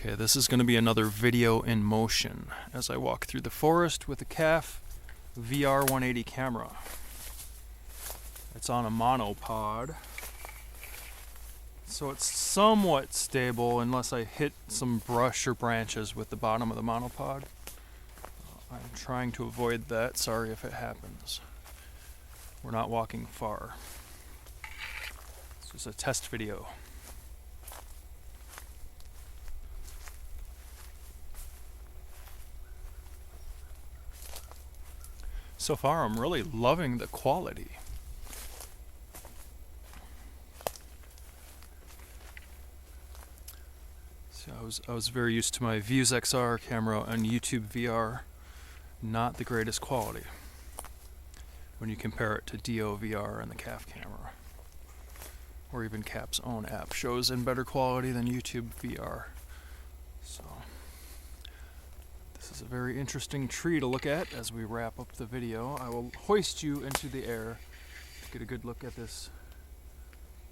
Okay, this is going to be another video in motion as I walk through the forest with the CAF VR180 camera. It's on a monopod, so it's somewhat stable unless I hit some brush or branches with the bottom of the monopod. I'm trying to avoid that. Sorry if it happens. We're not walking far. This is a test video. So far, I'm really loving the quality. So I was very used to my Views XR camera and YouTube VR. Not the greatest quality when you compare it to DOVR and the CAF camera. Or even CAF's own app shows in better quality than YouTube VR. So this is a very interesting tree to look at as we wrap up the video. I will hoist you into the air to get a good look at this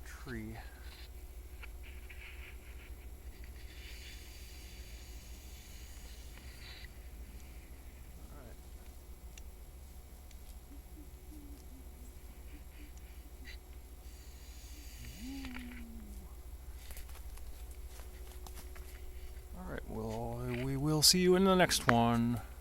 tree. Alright, well, we will see you in the next one.